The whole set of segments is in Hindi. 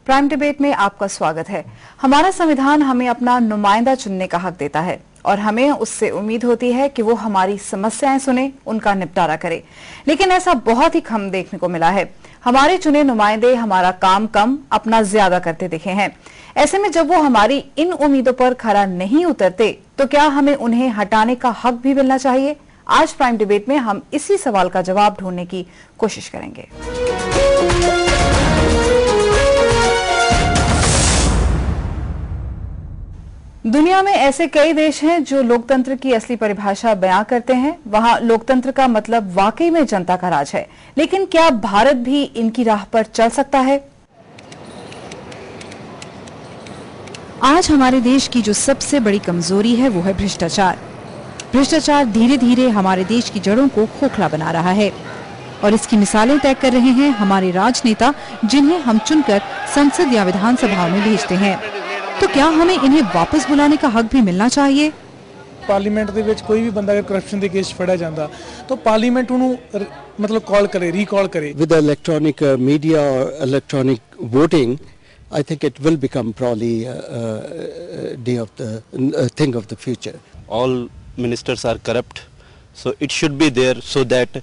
प्राइम डिबेट में आपका स्वागत है। हमारा संविधान हमें अपना नुमाइंदा चुनने का हक देता है और हमें उससे उम्मीद होती है कि वो हमारी समस्याएं सुने, उनका निपटारा करे। लेकिन ऐसा बहुत ही कम देखने को मिला है। हमारे चुने नुमाइंदे हमारा काम कम, अपना ज्यादा करते दिखे हैं। ऐसे में जब वो हमारी इन उम्मीदों पर खरा नहीं उतरते तो क्या हमें उन्हें हटाने का हक भी मिलना चाहिए? आज प्राइम डिबेट में हम इसी सवाल का जवाब ढूंढने की कोशिश करेंगे। दुनिया में ऐसे कई देश हैं जो लोकतंत्र की असली परिभाषा बयां करते हैं। वहां लोकतंत्र का मतलब वाकई में जनता का राज है। लेकिन क्या भारत भी इनकी राह पर चल सकता है? आज हमारे देश की जो सबसे बड़ी कमजोरी है वो है भ्रष्टाचार। भ्रष्टाचार धीरे धीरे हमारे देश की जड़ों को खोखला बना रहा है और इसकी मिसालें तय कर रहे हैं हमारे राजनेता, जिन्हें हम चुनकर संसद या विधानसभा में भेजते हैं। तो क्या हमें इन्हें वापस बुलाने का हक भी मिलना चाहिए? पार्लीमेंट ਦੇ ਵਿੱਚ ਕੋਈ ਵੀ ਬੰਦਾ ਅਗਰ ਕਰਪਸ਼ਨ ਦੇ ਕੇਸ ਫੜਿਆ ਜਾਂਦਾ ਤਾਂ ਪਾਰਲੀਮੈਂਟ ਉਹਨੂੰ ਮਤਲਬ ਕਾਲ ਕਰੇ, ਰੀਕਾਲ ਕਰੇ। With the electronic media or electronic voting, I think it will become probably thing of the future. All ministers are corrupt, so it should be there so that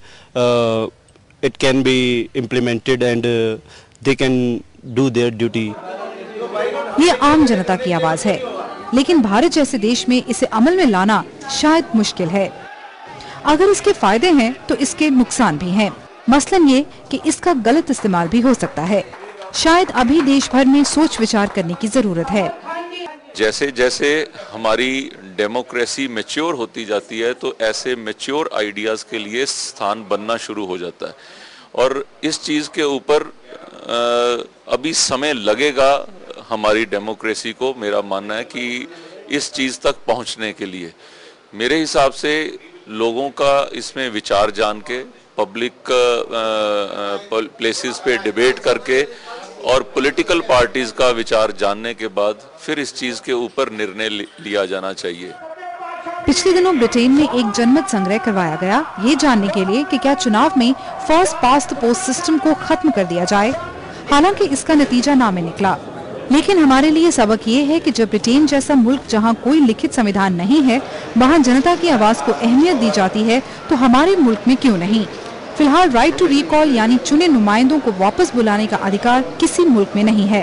it can be implemented and they can do their duty. ये आम जनता की आवाज है, लेकिन भारत जैसे देश में इसे अमल में लाना शायद मुश्किल है। अगर इसके फायदे हैं तो इसके नुकसान भी हैं। मसलन ये कि इसका गलत इस्तेमाल भी हो सकता है। शायद अभी देश भर में सोच विचार करने की जरूरत है। जैसे जैसे हमारी डेमोक्रेसी मैच्योर होती जाती है तो ऐसे मैच्योर आइडियाज के लिए स्थान बनना शुरू हो जाता है और इस चीज के ऊपर अभी समय लगेगा हमारी डेमोक्रेसी को। मेरा मानना है कि इस चीज तक पहुंचने के लिए मेरे हिसाब से लोगों का इसमें विचार जान के, पब्लिक प्लेसेस पे डिबेट करके और पॉलिटिकल पार्टीज का विचार जानने के बाद फिर इस चीज के ऊपर निर्णय लिया जाना चाहिए। पिछले दिनों ब्रिटेन में एक जनमत संग्रह करवाया गया, ये जानने के लिए कि क्या चुनाव में first past the post system को खत्म कर दिया जाए। हालांकि इसका नतीजा नामे निकला, लेकिन हमारे लिए सबक ये है कि जब ब्रिटेन जैसा मुल्क जहां कोई लिखित संविधान नहीं है, वहां जनता की आवाज को अहमियत दी जाती है, तो हमारे मुल्क में क्यों नहीं? फिलहाल राइट टू रिकॉल यानी चुने नुमाइंदों को वापस बुलाने का अधिकार किसी मुल्क में नहीं है।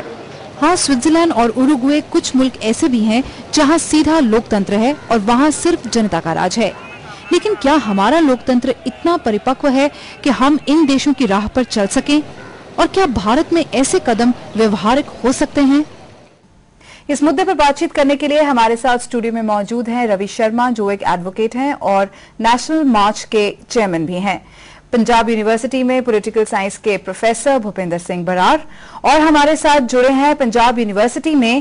हाँ, स्विट्जरलैंड और उरुग्वे कुछ मुल्क ऐसे भी हैं जहां सीधा लोकतंत्र है और वहां सिर्फ जनता का राज है। लेकिन क्या हमारा लोकतंत्र इतना परिपक्व है कि हम इन देशों की राह पर चल सकें? और क्या भारत में ऐसे कदम व्यवहारिक हो सकते हैं? इस मुद्दे पर बातचीत करने के लिए हमारे साथ स्टूडियो में मौजूद हैं रवि शर्मा, जो एक एडवोकेट हैं और नेशनल मार्च के चेयरमैन भी हैं। पंजाब यूनिवर्सिटी में पॉलिटिकल साइंस के प्रोफेसर भूपेंद्र सिंह बरार, और हमारे साथ जुड़े हैं पंजाब यूनिवर्सिटी में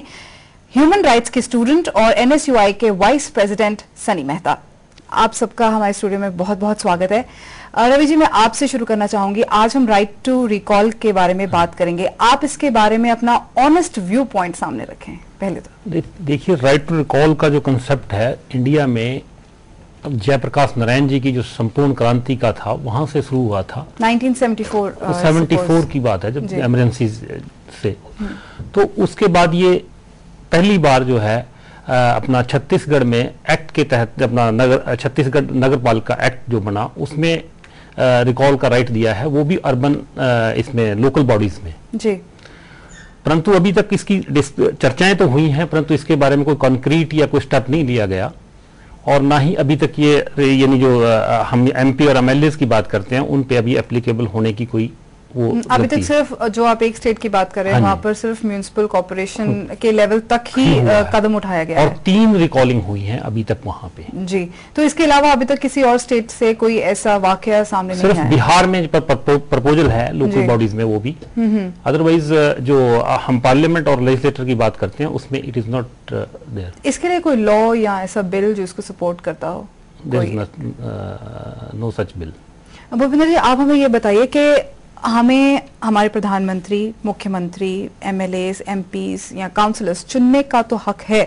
ह्यूमन राइट्स के स्टूडेंट और NSUI के वाइस प्रेसिडेंट सनी मेहता। आप सबका हमारे स्टूडियो में बहुत बहुत स्वागत है। रवि जी, मैं आपसे शुरू करना चाहूंगी। आज हम राइट टू रिकॉल के बारे में बात करेंगे। आप इसके बारे में अपना ऑनेस्ट व्यू पॉइंट सामने रखें। पहले तो देखिए, राइट टू रिकॉल का जो कंसेप्ट है इंडिया में जयप्रकाश नारायण जी की जो संपूर्ण क्रांति का था, वहां से शुरू हुआ था। 1974 की बात है, जब इमरजेंसी से। तो उसके बाद ये पहली बार जो है अपना छत्तीसगढ़ में एक्ट के तहत अपना छत्तीसगढ़ नगर पालिका एक्ट जो बना, उसमें रिकॉल का राइट दिया है, वो भी अर्बन इसमें लोकल बॉडीज में जी। परंतु अभी तक इसकी चर्चाएं तो हुई हैं, परंतु इसके बारे में कोई कॉन्क्रीट या कोई स्टेप नहीं लिया गया। और ना ही अभी तक ये यानी जो हम MP और MLAs की बात करते हैं, उन पे अभी एप्लीकेबल होने की कोई वो अभी तक सिर्फ जो आप एक स्टेट की बात कर रहे हैं, वहाँ पर सिर्फ म्यूनिसिपल कॉर्पोरेशन के लेवल तक ही कदम उठाया गया और है। 3 रिकॉलिंग हुई है अभी तक वहाँ पे जी। तो इसके अलावा अभी तक किसी और स्टेट से कोई ऐसा वाकया सामने नहीं आया? सिर्फ बिहार में प्रपोजल है लोकल बॉडीज में, वो भी। अदरवाइज जो हम पार्लियामेंट और लेजिस्लेटर की बात करते हैं, उसमें इट इज नॉट देयर। इसके लिए कोई लॉ या ऐसा बिल जो इसको सपोर्ट करता हो? No such bill. Bhupendra ji, आप हमें ये बताइए कि हमें हमारे प्रधानमंत्री, मुख्यमंत्री, MLAs, MPs या काउंसलर्स चुनने का तो हक है,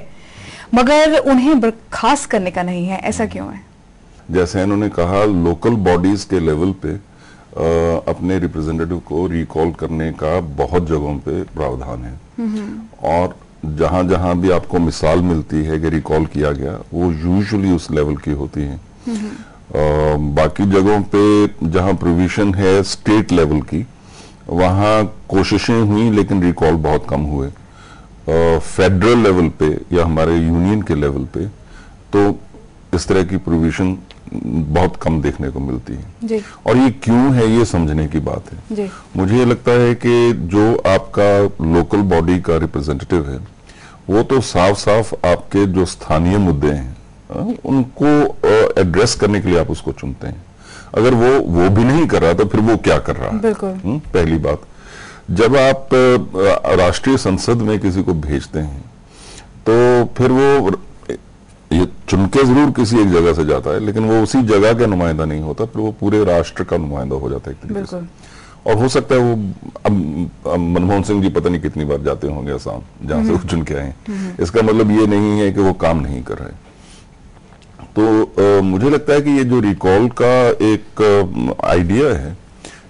मगर उन्हें बर्खास्त करने का नहीं है। ऐसा क्यों है? जैसे इन्होंने कहा, लोकल बॉडीज के लेवल पे अपने रिप्रेजेंटेटिव को रिकॉल करने का बहुत जगहों पे प्रावधान है। और जहां जहां भी आपको मिसाल मिलती है कि रिकॉल किया गया, वो यूजुअली उस लेवल की होती है। बाकी जगहों पे जहां प्रोविजन है स्टेट लेवल की, वहां कोशिशें हुई लेकिन रिकॉल बहुत कम हुए। फेडरल लेवल पे या हमारे यूनियन के लेवल पे तो इस तरह की प्रोविजन बहुत कम देखने को मिलती है जी। और ये क्यों है, ये समझने की बात है जी। मुझे ये लगता है कि जो आपका लोकल बॉडी का रिप्रेजेंटेटिव है, वो तो साफ साफ आपके जो स्थानीय मुद्दे हैं उनको एड्रेस करने के लिए आप उसको चुनते हैं। अगर वो भी नहीं कर रहा तो फिर वो क्या कर रहा है? बिल्कुल। पहली बात, जब आप राष्ट्रीय संसद में किसी को भेजते हैं तो फिर वो ये चुन के जरूर किसी एक जगह से जाता है, लेकिन वो उसी जगह का नुमाइंदा नहीं होता, फिर वो पूरे राष्ट्र का नुमाइंदा हो जाता है एक तरीके से। और हो सकता है वो अब मनमोहन सिंह जी पता नहीं कितनी बार जाते होंगे असम, जहां से वो चुन के आए हैं। इसका मतलब ये नहीं है कि वो काम नहीं कर रहे। तो मुझे लगता है कि ये जो रिकॉल का एक आइडिया है,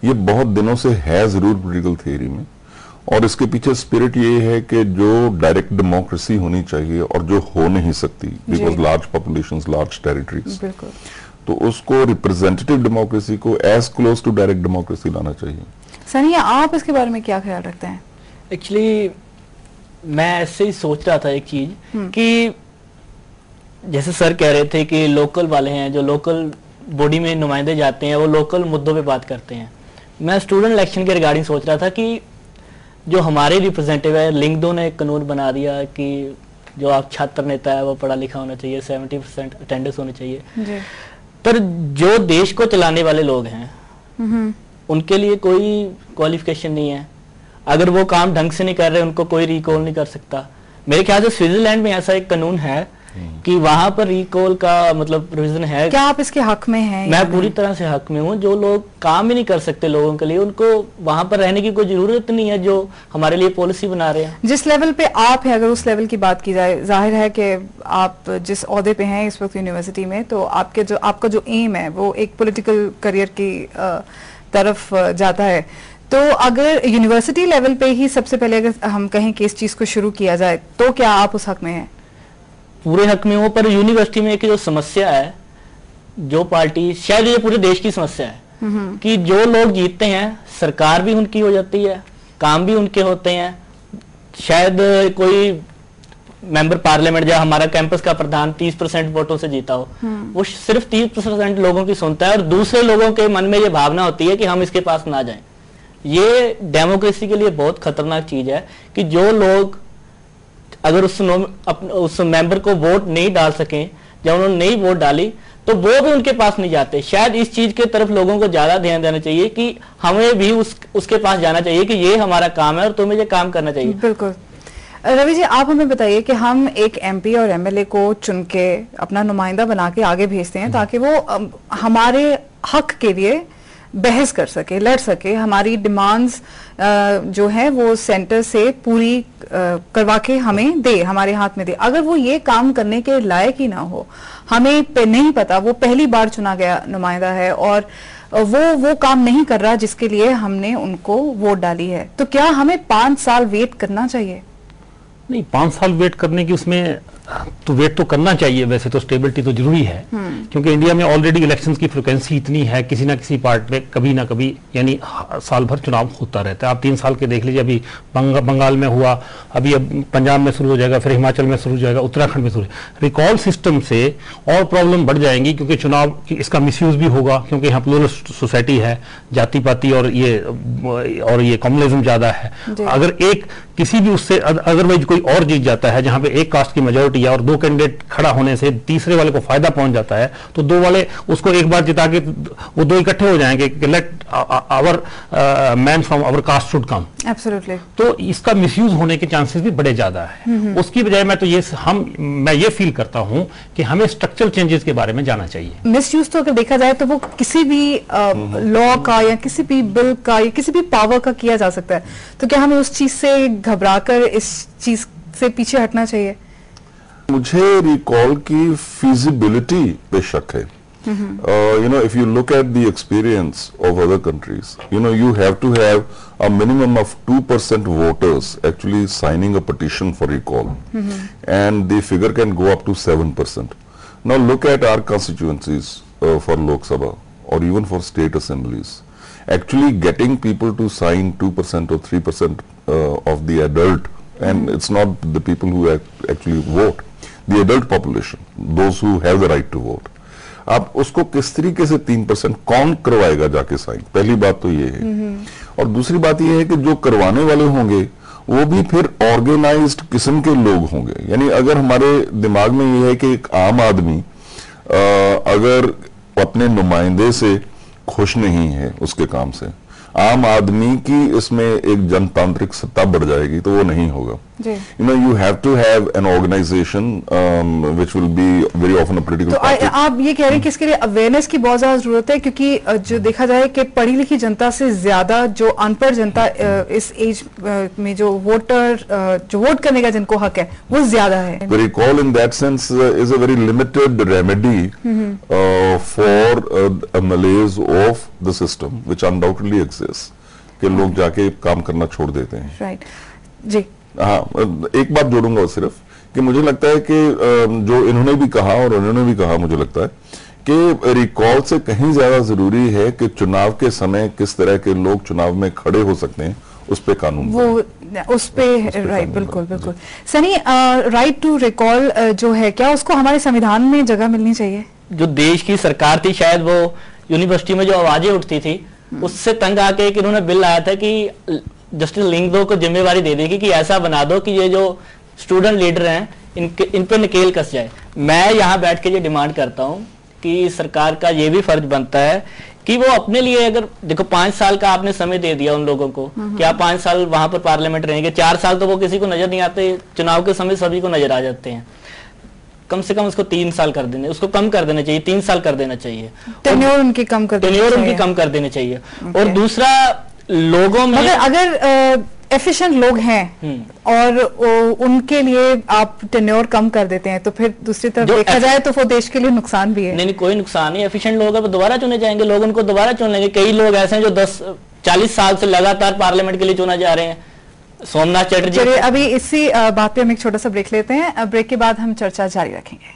ये बहुत दिनों से है जरूर पॉलिटिकल थियरी में, और इसके पीछे स्पिरिट ये है कि जो डायरेक्ट डेमोक्रेसी होनी चाहिए और जो हो नहीं सकती because large populations, large territories, तो उसको रिप्रेजेंटेटिव डेमोक्रेसी को as close to direct democracy लाना चाहिए। सनिया, आप इसके बारे में क्या ख्याल रखते हैं? एक्चुअली मैं ऐसे ही सोच रहा था एक चीज कि जैसे सर कह रहे थे कि लोकल वाले हैं, जो लोकल बॉडी में नुमाइंदे जाते हैं, वो लोकल मुद्दों पे बात करते हैं। मैं स्टूडेंट इलेक्शन के रिगार्डिंग सोच रहा था कि जो हमारे रिप्रेजेंटेटिव है, लिंगदो ने एक कानून बना दिया कि जो आप छात्र नेता है वो पढ़ा लिखा होना चाहिए, 70% अटेंडेंस होनी चाहिए जी। पर जो देश को चलाने वाले लोग हैं उनके लिए कोई क्वालिफिकेशन नहीं है। अगर वो काम ढंग से नहीं कर रहे, उनको कोई रिकॉल नहीं कर सकता। मेरे ख्याल से स्विट्जरलैंड में ऐसा एक कानून है कि वहां पर रिकॉल का मतलब प्रोविजन है। क्या आप इसके हक में हैं? मैं पूरी तरह से हक में हूँ। जो लोग काम ही नहीं कर सकते लोगों के लिए, उनको वहां पर रहने की कोई जरूरत नहीं है, जो हमारे लिए पॉलिसी बना रहे हैं। जिस लेवल पे आप हैं, अगर उस लेवल की बात की जाए, जाहिर है कि आप जिस ओहदे पे हैं इस वक्त यूनिवर्सिटी में, तो आपका जो एम है वो एक पॉलिटिकल करियर की तरफ जाता है। तो अगर यूनिवर्सिटी लेवल पे ही सबसे पहले अगर हम कहें कि इस चीज को शुरू किया जाए, तो क्या आप उस हक में हैं? पूरे हक में हो, पर यूनिवर्सिटी में एक जो समस्या है, जो पार्टी, शायद ये पूरे देश की समस्या है कि जो लोग जीतते हैं, सरकार भी उनकी हो जाती है, काम भी उनके होते हैं। शायद कोई मेंबर पार्लियामेंट या हमारा कैंपस का प्रधान 30% वोटों से जीता हो, वो सिर्फ 30% लोगों की सुनता है और दूसरे लोगों के मन में ये भावना होती है कि हम इसके पास ना जाएं। ये डेमोक्रेसी के लिए बहुत खतरनाक चीज है कि जो लोग अगर उस मेंबर को वोट नहीं डाल सके या उन्होंने नहीं वोट डाली, तो वो भी उनके पास नहीं जाते। शायद इस चीज के तरफ लोगों को ज्यादा ध्यान देना चाहिए कि हमें भी उसके पास जाना चाहिए कि ये हमारा काम है और तुम्हें ये काम करना चाहिए। बिल्कुल। रवि जी, आप हमें बताइए कि हम एक एमपी और एमएलए को चुन के अपना नुमाइंदा बना के आगे भेजते हैं ताकि वो हमारे हक के लिए बहस कर सके, लड़ सके, हमारी डिमांड्स जो है वो सेंटर से पूरी करवा के हमें दे, हमारे हाथ में दे। अगर वो ये काम करने के लायक ही ना हो, हमें नहीं पता, वो पहली बार चुना गया नुमाइंदा है और वो काम नहीं कर रहा जिसके लिए हमने उनको वोट डाली है, तो क्या हमें 5 साल वेट करना चाहिए? नहीं, 5 साल वेट करने की उसमें तो वेट तो करना चाहिए, वैसे तो स्टेबिलिटी तो जरूरी है क्योंकि इंडिया में ऑलरेडी इलेक्शंस की फ्रिक्वेंसी इतनी है, किसी ना किसी पार्ट में कभी ना कभी यानी साल भर चुनाव होता रहता है। आप 3 साल के देख लीजिए, अभी बंगाल में हुआ, अभी अब पंजाब में शुरू हो जाएगा, फिर हिमाचल में शुरू हो जाएगा, उत्तराखंड में शुरू। रिकॉल सिस्टम से और प्रॉब्लम बढ़ जाएंगी क्योंकि चुनाव इसका मिसयूज भी होगा, क्योंकि यहाँ प्लूरल सोसाइटी है, जाति पाति और ये कम्युनलिज्म ज्यादा है। अगर एक किसी भी उससे अदरवाइज कोई और जीत जाता है जहां पे एक कास्ट की मेजोरिटी और 2 कैंडिडेट खड़ा होने से तीसरे वाले को फायदा पहुंच जाता है, तो 2 वाले उसको एक बार जिता के वो 2 इकट्ठे हो जाएंगे कि let our man from our caste should come. Absolutely. तो इसका मिसयूज होने के चांसेस भी बड़े ज्यादा है। उसकी बजाय मैं ये फील करता हूं कि हमें स्ट्रक्चरल चेंजेस के बारे में जाना चाहिए। मिसयूज तो अगर देखा जाए तो वो किसी भी लॉ का या किसी भी बिल का या किसी भी पावर का किया जा सकता है, तो क्या हमें उस चीज से घबराकर इस चीज से पीछे हटना चाहिए? मुझे रिकॉल की फिजिबिलिटी पे शक है If you look at the experience of other countries, you have to have a minimum of 2% voters actually signing a petition for recall, and the figure can go up to 7%. Now look at our constituencies for Lok Sabha or even for state assemblies. Actually getting people to sign 2% or 3% of the adult, and it's not the people who actually vote, the adult population, those who have the right to vote. आप उसको किस तरीके से 3% कौन करवाएगा जाके साइन? पहली बात तो ये है। और दूसरी बात ये है कि जो करवाने वाले होंगे वो भी फिर ऑर्गेनाइज्ड किस्म के लोग होंगे। यानी अगर हमारे दिमाग में ये है कि एक आम आदमी अगर अपने नुमाइंदे से खुश नहीं है उसके काम से, आम आदमी की इसमें एक जनतांत्रिक सत्ता बढ़ जाएगी, तो वो नहीं होगा। You have to have an organization which will be very often a political party. तो आप ये कह रहे हैं कि इसके लिए अवेयरनेस की बहुत ज्यादा जरूरत है, क्योंकि जो देखा जाए कि पढ़ी लिखी जनता से ज्यादा जो अनपढ़ जनता इस एज में जो वोट करने का जिनको हक है वो ज्यादा है। The recall in that sense is a very limited remedy for a malaise of the system which undoubtedly exists, कि लोग जाके काम करना छोड़ देते हैं। राइट जी। हाँ, एक बात जोड़ूंगा सिर्फ कि मुझे लगता है कि जो इन्होंने भी कहा और उन्होंने भी कहा, मुझे लगता है कि रिकॉल से कहीं ज्यादा जरूरी है कि चुनाव के समय किस तरह के लोग चुनाव में खड़े हो सकते हैं, उस पे कानून वो उस पे राइट, बिल्कुल बिल्कुल। सनी, राइट टू रिकॉल जो है, क्या उसको हमारे संविधान में जगह मिलनी चाहिए? जो देश की सरकार थी, शायद वो यूनिवर्सिटी में जो आवाजें उठती थी उससे तंग आके कि इन्होंने बिल लाया था कि जस्टिस लिंगदो को जिम्मेवारी दे देगी कि ऐसा बना दो कि ये जो स्टूडेंट लीडर हैं इन पे नकेल कस जाए। मैं यहाँ बैठ के ये डिमांड करता हूँ कि सरकार का ये भी फर्ज बनता है कि वो अपने लिए, अगर देखो 5 साल का आपने समय दे दिया उन लोगों को कि आप 5 साल वहां पर पार्लियामेंट रहेंगे, 4 साल तो वो किसी को नजर नहीं आते, चुनाव के समय सभी को नजर आ जाते हैं। कम से कम उसको 3 साल कर देने, उसको कम कर देना चाहिए, 3 साल कर देना चाहिए, टेन्योर उनकी कम कर देनी चाहिए। और दूसरा, लोगों में अगर एफिशिएंट लोग हैं और उनके लिए आप टेन्योर कम कर देते हैं, तो फिर दूसरी तरफ देखा जाए तो वो देश के लिए नुकसान भी है। नहीं, कोई नुकसान नहीं। एफिशिएंट लोग अब दोबारा चुने जाएंगे, लोग उनको दोबारा चुन लेंगे। कई लोग ऐसे हैं जो 10-40 साल से लगातार पार्लियामेंट के लिए चुना जा रहे हैं। सोमनाथ चटर्जी। अभी इसी बात पे हम एक छोटा सा ब्रेक लेते हैं। ब्रेक के बाद हम चर्चा जारी रखेंगे।